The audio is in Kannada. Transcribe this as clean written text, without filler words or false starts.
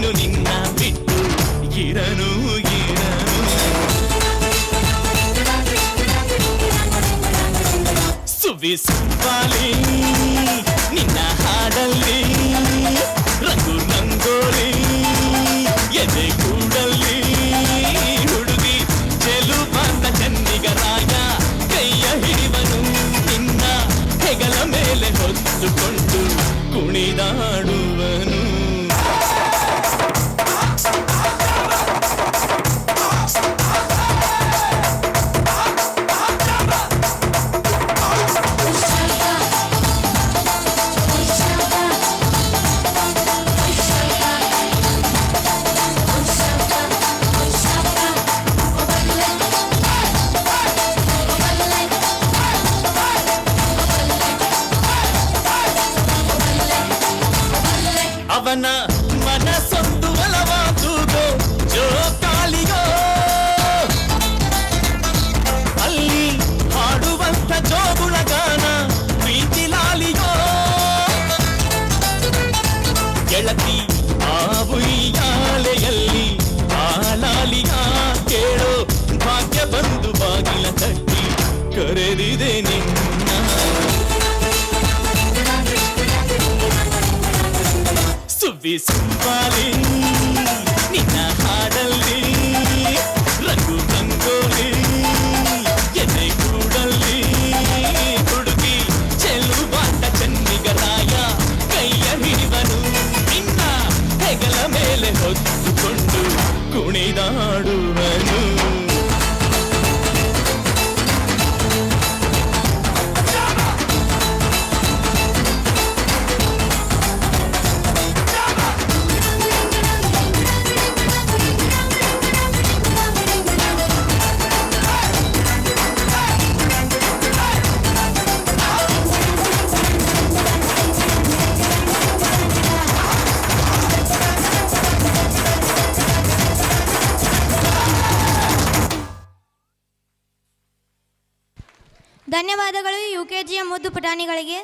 ನೀನು ನಿನ್ನ ಬಿಟ್ಟು ಇರನು ಸುವಿಸುವಾಲಿ ನಿನ್ನ ಹಾಡಲ್ಲಿ ರಂಗು ರಂಗೋಲಿ ಎದೆ ಕೂಡಲ್ಲಿ ಹುಡುಗಿ ಚೆಲುವಾದ ಚೆನ್ನಿಗರಾಯ ಕೈಯ ಹಿಡಿವನು ನಿನ್ನ ಹೆಗಲ ಮೇಲೆ ಹೊತ್ತುಕೊಂಡು ಕುಣಿದಾಡುವನು ಅವನ ಮನಸ್ಸೊಂದು ಒಲವಾದುದೋ ಜೋಕಾಲಿಯೋ ಅಲ್ಲಿ ಹಾಡುವಂತ ಜೋಗುಳಗಾನ ಪ್ರೀತಿಲಾಲಿಯೋ ಗೆಳತಿ ಆ ಉಯ್ಯಾಲೆಯಲ್ಲಿ ಆಲಾಲಿಯ ಕೇಳೋ ಭಾಗ್ಯ ಬಂದು ಬಾಗಿಲ ತಟ್ಟಿ ಕರೆದಿದೆ ನಿನ್ನ ಸುವಿಸುವಾಲಿ ನಿನ್ನ ಹಾಡಲ್ಲಿ ರಂಗು ರಂಗೋಲಿ ಎದೆ ಕೂಡಲ್ಲಿ ಹುಡುಗಿ ಚೆಲುವಾದ ಚೆನ್ನಿಗರಾಯ ಕೈಯ ಹಿಡಿವನು ನಿನ್ನ ಹೆಗಲ ಮೇಲೆ ಹೊತ್ತುಕೊಂಡು ಕುಣಿದಾಡುವನು ಧನ್ಯವಾದಗಳು ಯುಕೆಜಿಯ ಮುದ್ದು ಪುಟಾಣಿಗಳಿಗೆ.